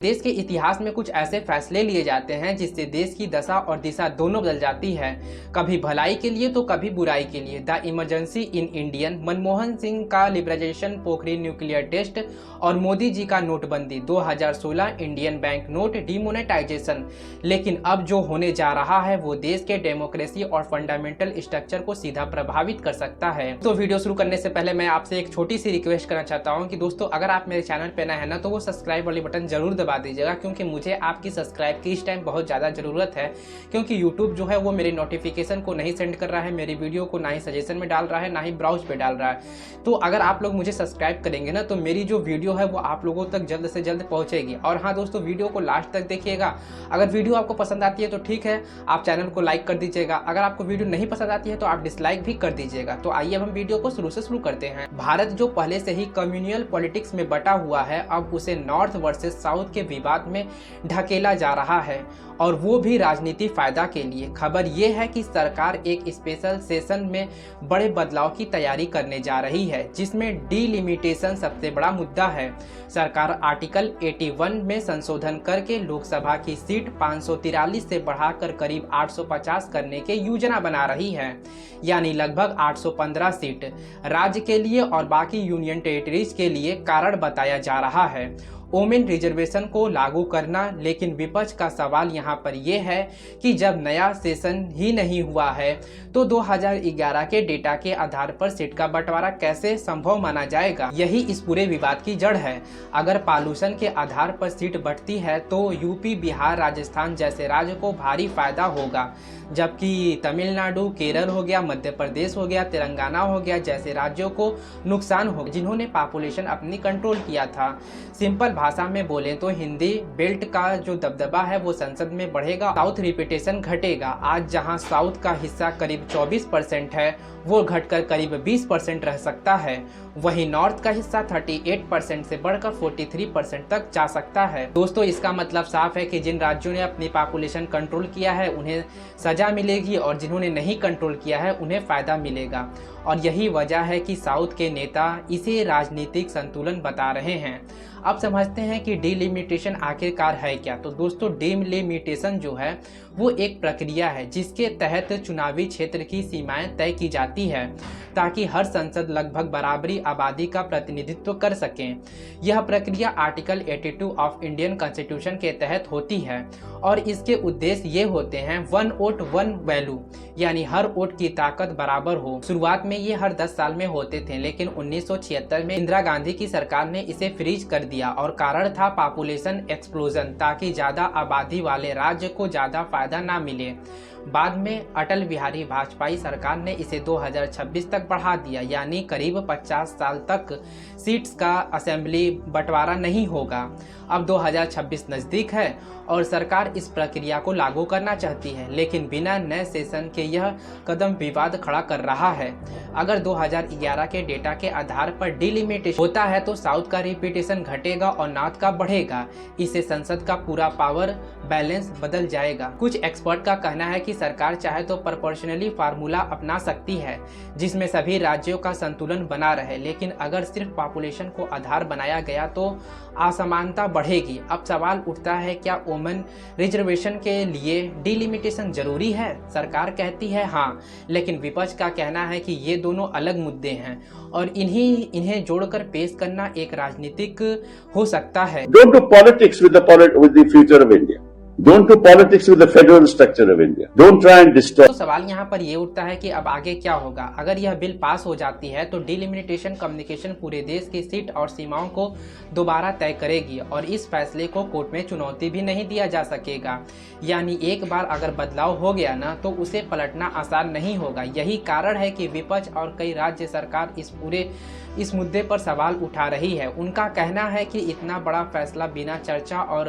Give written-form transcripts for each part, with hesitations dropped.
देश के इतिहास में कुछ ऐसे फैसले लिए जाते हैं जिससे देश की दशा और दिशा दोनों बदल जाती है, कभी भलाई के लिए तो कभी बुराई के लिए। The emergency in Indian, Manmohan Singh का लिबरलाइजेशन, पोखरिन न्यूक्लियर टेस्ट और मोदी जी का नोटबंदी, 2016 इंडियन बैंक नोट डिमोनेटाइजेशन। लेकिन अब जो होने जा रहा है वो देश के डेमोक्रेसी और फंडामेंटल स्ट्रक्चर को सीधा प्रभावित कर सकता है। तो वीडियो शुरू करने से पहले मैं आपसे एक छोटी सी रिक्वेस्ट करना चाहता हूँ कि दोस्तों, अगर आप मेरे चैनल पे नए हैं ना तो वो सब्सक्राइब वाली बटन जरूर दबा दीजिएगा, क्योंकि मुझे आपकी सब्सक्राइब की इस टाइम बहुत ज़्यादा ज़रूरत है। क्योंकि यूट्यूब जो है वो मेरी नोटिफिकेशन को नहीं सेंड कर रहा है, मेरी वीडियो को ना ही सजेशन में डाल रहा है, ना ही ब्राउज पे डाल रहा है। तो अगर आप लोग मुझे सब्सक्राइब करेंगे ना तो मेरी जो वीडियो है वो आप लोगों तक जल्द से जल्द पहुंचेगी। और हाँ दोस्तों, वीडियो को लास्ट तक देखिएगा। अगर वीडियो आपको पसंद आती है तो ठीक है, आप चैनल को लाइक कर दीजिएगा। अगर आपको वीडियो नहीं पसंद आती है तो आप डिसलाइक भी कर दीजिएगा। तो आइए अब हम वीडियो को शुरू से शुरू करते हैं। भारत जो पहले से ही कम्युनियल पॉलिटिक्स में बटा हुआ है, अब उसे नॉर्थ वर्सेस साउथ के विवाद में ढकेला जा रहा है, और वो भी राजनीति फायदा के लिए। खबर ये है कि सरकार एक स्पेशल सेशन में बड़े बदलाव की तैयारी करने जा रही है, जिसमें डिलिमिटेशन सबसे बड़ा मुद्दा है। सरकार आर्टिकल 81 में संशोधन करके लोकसभा की सीट 543 से बढ़ाकर करीब 850 करने की योजना बना रही है, यानी लगभग 815 सीट राज्य के लिए और बाकी यूनियन टेरिटरीज के लिए कारण बताया जा रहा है वोमेन रिजर्वेशन को लागू करना। लेकिन विपक्ष का सवाल यहाँ पर यह है कि जब नया सेशन ही नहीं हुआ है तो 2011 के डेटा के आधार पर सीट का बंटवारा कैसे संभव माना जाएगा। यही इस पूरे विवाद की जड़ है। अगर पॉल्यूशन के आधार पर सीट बढ़ती है तो यूपी, बिहार, राजस्थान जैसे राज्य को भारी फायदा होगा, जबकि तमिलनाडु, केरल हो गया, मध्य प्रदेश हो गया, तेलंगाना हो गया जैसे राज्यों को नुकसान होगा जिन्होंने पॉपुलेशन अपनी कंट्रोल किया था। सिंपल भाषा में बोलें तो हिंदी बेल्ट का जो दबदबा है वो संसद में बढ़ेगा, साउथ रिपीटेशन घटेगा। आज जहां साउथ का हिस्सा करीब 24% है वो घटकर करीब 20% रह सकता है, वहीं नॉर्थ का हिस्सा 38% से बढ़कर 43% तक जा सकता है। दोस्तों, इसका मतलब साफ है कि जिन राज्यों ने अपनी पॉपुलेशन कंट्रोल किया है उन्हें सजा मिलेगी, और जिन्होंने नहीं कंट्रोल किया है उन्हें फायदा मिलेगा। और यही वजह है कि साउथ के नेता इसे राजनीतिक संतुलन बता रहे हैं। अब समझते हैं कि डिलिमिटेशन आखिरकार है क्या। तो दोस्तों, डिलिमिटेशन जो है वो एक प्रक्रिया है जिसके तहत चुनावी क्षेत्र की सीमाएं तय की जाती है ताकि हर संसद लगभग बराबरी आबादी का प्रतिनिधित्व कर सकें। यह प्रक्रिया आर्टिकल 82 ऑफ इंडियन कॉन्स्टिट्यूशन के तहत होती है, और इसके उद्देश्य ये होते हैं 1 वोट 1 वैल्यू, यानी हर वोट की ताकत बराबर हो। शुरुआत में ये हर 10 साल में होते थे, लेकिन 1976 में इंदिरा गांधी की सरकार ने इसे फ्रीज कर दिया, और कारण था पॉपुलेशन एक्सप्लोजन, ताकि ज्यादा आबादी वाले राज्य को ज्यादा फायदा ना मिले। बाद में अटल बिहारी वाजपेयी सरकार ने इसे 2026 तक बढ़ा दिया, यानी करीब 50 साल तक सीट्स का असेंबली बंटवारा नहीं होगा। अब 2026 नज़दीक है और सरकार इस प्रक्रिया को लागू करना चाहती है, लेकिन बिना नए सेशन के यह कदम विवाद खड़ा कर रहा है। अगर 2011 के डेटा के आधार पर डिलिमिटेशन होता है तो साउथ का रिपीटेशन घटेगा और नॉर्थ का बढ़ेगा। इससे संसद का पूरा पावर बैलेंस बदल जाएगा। कुछ एक्सपर्ट का कहना है कि सरकार चाहे तो प्रोपोर्शनली फार्मूला अपना सकती है जिसमें सभी राज्यों का संतुलन बना रहे, लेकिन अगर सिर्फ पॉपुलेशन को आधार बनाया गया तो असमानता बढ़ेगी। अब सवाल उठता है, क्या वोमेन रिजर्वेशन के लिए डिलिमिटेशन जरूरी है? सरकार कहती है हाँ, लेकिन विपक्ष का कहना है कि ये दोनों अलग मुद्दे हैं और इन्हें जोड़कर पेश करना एक राजनीतिक हो सकता है। Don't do politics with the future of India. Don't do politics with the federal structure of India. Don't try and disturb. तो सवाल यहाँ पर ये उठता है कि अब आगे क्या होगा। अगर यह बिल पास हो जाती है तो डिलिमिटेशन कम्युनिकेशन पूरे देश की सीट और सीमाओं को दोबारा तय करेगी, और इस फैसले को कोर्ट में चुनौती भी नहीं दिया जा सकेगा। यानी एक बार अगर बदलाव हो गया ना तो उसे पलटना आसान नहीं होगा। यही कारण है कि विपक्ष और कई राज्य सरकार इस मुद्दे पर सवाल उठा रही है। उनका कहना है कि इतना बड़ा फैसला बिना चर्चा और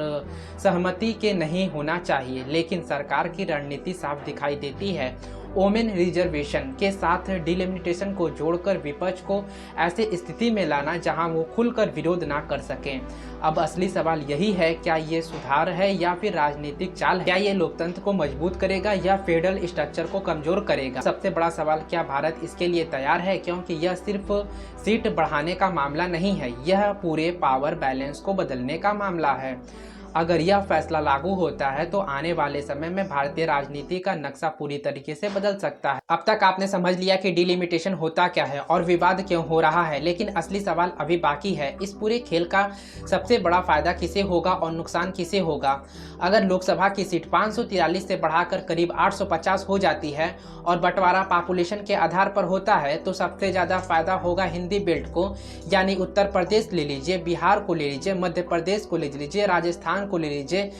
सहमति के नहीं होना चाहिए, लेकिन सरकार की रणनीति साफ दिखाई देती है। वोमेन रिजर्वेशन के साथ डिलिमिटेशन को जोड़कर विपक्ष को ऐसे स्थिति में लाना जहां वो खुलकर विरोध ना कर सकें। अब असली सवाल यही है, क्या ये सुधार है या फिर राजनीतिक चाल है? क्या ये लोकतंत्र को मजबूत करेगा या फेडरल स्ट्रक्चर को कमजोर करेगा? सबसे बड़ा सवाल, क्या भारत इसके लिए तैयार है? क्योंकि यह सिर्फ सीट बढ़ाने का मामला नहीं है, यह पूरे पावर बैलेंस को बदलने का मामला है। अगर यह फैसला लागू होता है तो आने वाले समय में भारतीय राजनीति का नक्शा पूरी तरीके से बदल सकता है। अब तक आपने समझ लिया कि डिलिमिटेशन होता क्या है और विवाद क्यों हो रहा है, लेकिन असली सवाल अभी बाकी है। इस पूरे खेल का सबसे बड़ा फायदा किसे होगा और नुकसान किसे होगा? अगर लोकसभा की सीट 543 से बढ़ाकर करीब 850 हो जाती है और बंटवारा पॉपुलेशन के आधार पर होता है तो सबसे ज़्यादा फायदा होगा हिंदी बेल्ट को, यानी उत्तर प्रदेश ले लीजिए, बिहार को ले लीजिए, मध्य प्रदेश को ले लीजिए, राजस्थान को ले लीजिए।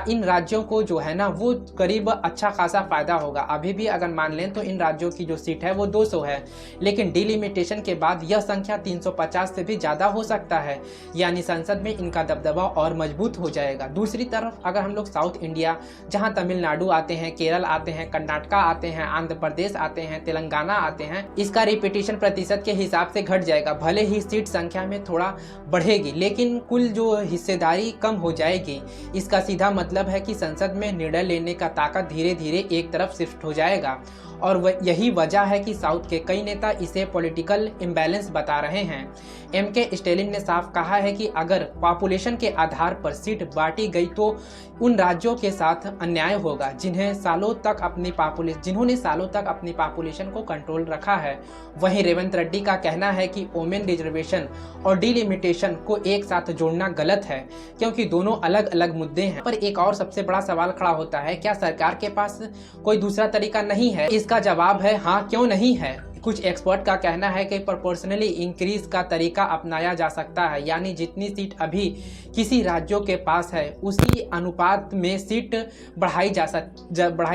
इन राज्यों को जो है ना वो करीब अच्छा खासा फायदा होगा। अभी भी अगर मान लें तो इन राज्यों की जो सीट है वो 200 है, लेकिन डिलिमिटेशन के बाद यह संख्या 350 से भी ज़्यादा हो सकता है, यानी संसद में इनका दबदबा और मजबूत हो जाएगा। दूसरी तरफ अगर हम लोग साउथ इंडिया, जहां तमिलनाडु आते हैं, केरल आते हैं, कर्नाटका आते हैं, आंध्र प्रदेश आते हैं, तेलंगाना आते हैं, इसका रिपीटेशन प्रतिशत के हिसाब से घट जाएगा। भले ही सीट संख्या में थोड़ा बढ़ेगी लेकिन कुल जो हिस्सेदारी कम हो जाएगी। इसका सीधा मतलब है कि संसद में निर्णय लेने का ताकत धीरे धीरे एक तरफ शिफ्ट हो जाएगा और यही वजह है कि साउथ के कई नेता इसे पॉलिटिकल इम्बैलेंस बता रहे हैं। एम.के. स्टैलिन ने साफ कहा है कि अगर पॉपुलेशन के आधार पर सीट बांटी गई तो उन राज्यों के साथ अन्याय होगा जिन्होंने सालों तक अपनी पॉपुलेशन को कंट्रोल रखा है। वहीं रेवंत रेड्डी का कहना है कि वोमेन रिजर्वेशन और डिलिमिटेशन को एक साथ जोड़ना गलत है क्योंकि दोनों अलग अलग मुद्दे हैं। पर एक और सबसे बड़ा सवाल खड़ा होता है, क्या सरकार के पास कोई दूसरा तरीका नहीं है? इसका जवाब है हाँ, क्यों नहीं है। कुछ एक्सपर्ट का कहना है कि प्रोपोर्शनली इंक्रीज का तरीका अपनाया जा सकता है, यानी जितनी सीट अभी किसी राज्यों के पास है उसी अनुपात में सीट बढ़ाई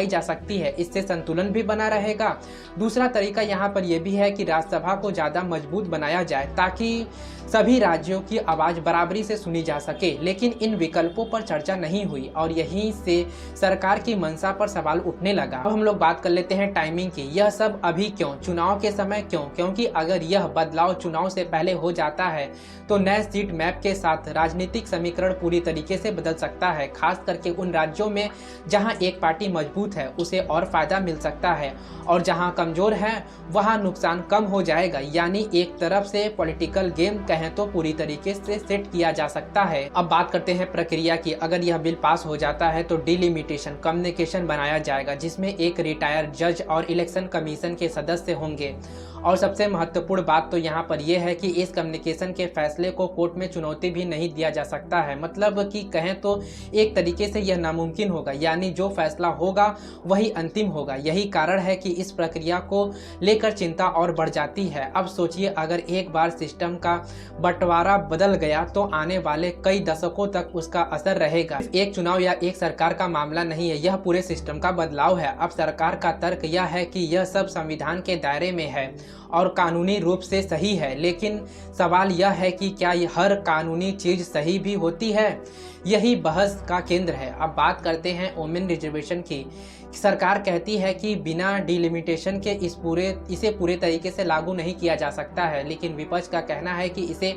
जा सकती है। इससे संतुलन भी बना रहेगा। दूसरा तरीका यहाँ पर यह भी है कि राज्यसभा को ज़्यादा मजबूत बनाया जाए ताकि सभी राज्यों की आवाज़ बराबरी से सुनी जा सके, लेकिन इन विकल्पों पर चर्चा नहीं हुई और यहीं से सरकार की मंशा पर सवाल उठने लगा। अब हम लोग बात कर लेते हैं टाइमिंग की। यह सब अभी क्यों, चुनाव के समय क्यों? क्योंकि अगर यह बदलाव चुनाव से पहले हो जाता है तो नए सीट मैप के साथ राजनीतिक समीकरण पूरी तरीके से बदल सकता है। खास करके उन राज्यों में जहां एक पार्टी मजबूत है उसे और फायदा मिल सकता है और जहां कमजोर है वहां नुकसान कम हो जाएगा। यानी एक तरफ से पॉलिटिकल गेम कहें तो पूरी तरीके से सेट किया जा सकता है। अब बात करते हैं प्रक्रिया की। अगर यह बिल पास हो जाता है तो डिलिमिटेशन कम्युनिकेशन बनाया जाएगा जिसमें एक रिटायर्ड जज और इलेक्शन कमीशन के सदस्य होंगे। और सबसे महत्वपूर्ण बात तो यहाँ पर यह है कि इस कम्युनिकेशन के फैसले को कोर्ट में चुनौती भी नहीं दिया जा सकता है। मतलब कि कहें तो एक तरीके से यह नामुमकिन होगा, यानी जो फैसला होगा वही अंतिम होगा। यही कारण है कि इस प्रक्रिया को लेकर चिंता और बढ़ जाती है। अब सोचिए, अगर एक बार सिस्टम का बंटवारा बदल गया तो आने वाले कई दशकों तक उसका असर रहेगा। एक चुनाव या एक सरकार का मामला नहीं है, यह पूरे सिस्टम का बदलाव है। अब सरकार का तर्क यह है कि यह सब संविधान के दायरे में है और कानूनी रूप से सही है, लेकिन सवाल यह है कि क्या हर कानूनी चीज सही भी होती है? यही बहस का केंद्र है। अब बात करते हैं वोमेन रिजर्वेशन की। सरकार कहती है कि बिना डिलिमिटेशन के इसे पूरे तरीके से लागू नहीं किया जा सकता है, लेकिन विपक्ष का कहना है कि इसे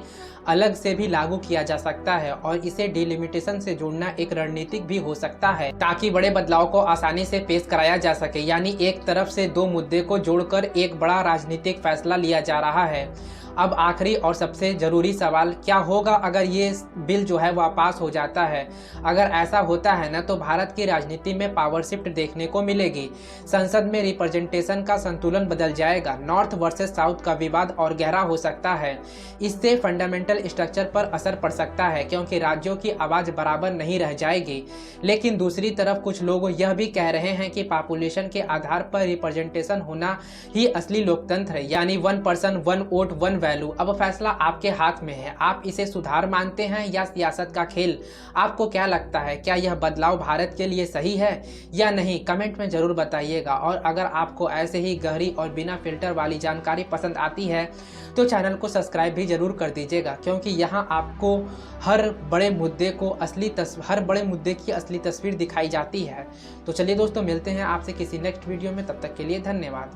अलग से भी लागू किया जा सकता है और इसे डिलिमिटेशन से जोड़ना एक रणनीतिक भी हो सकता है ताकि बड़े बदलाव को आसानी से पेश कराया जा सके। यानी एक तरफ से दो मुद्दे को जोड़कर एक बड़ा राजनीतिक फैसला लिया जा रहा है। अब आखिरी और सबसे जरूरी सवाल, क्या होगा अगर ये बिल जो है वह पास हो जाता है? अगर ऐसा होता है ना तो भारत की राजनीति में पावर शिफ्ट देखने को मिलेगी। संसद में रिप्रेजेंटेशन का संतुलन बदल जाएगा। नॉर्थ वर्सेस साउथ का विवाद और गहरा हो सकता है। इससे फंडामेंटल स्ट्रक्चर पर असर पड़ सकता है क्योंकि राज्यों की आवाज़ बराबर नहीं रह जाएगी। लेकिन दूसरी तरफ कुछ लोग यह भी कह रहे हैं कि पॉपुलेशन के आधार पर रिप्रेजेंटेशन होना ही असली लोकतंत्र है, यानी 1 पर्सन 1 वोट 1 वैल्यू। अब फैसला आपके हाथ में है। आप इसे सुधार मानते हैं या सियासत का खेल? आपको क्या लगता है, क्या यह बदलाव भारत के लिए सही है या नहीं? कमेंट में जरूर बताइएगा। और अगर आपको ऐसे ही गहरी और बिना फिल्टर वाली जानकारी पसंद आती है तो चैनल को सब्सक्राइब भी जरूर कर दीजिएगा, क्योंकि यहाँ आपको हर बड़े मुद्दे की असली तस्वीर दिखाई जाती है। तो चलिए दोस्तों, मिलते हैं आपसे किसी नेक्स्ट वीडियो में। तब तक के लिए धन्यवाद।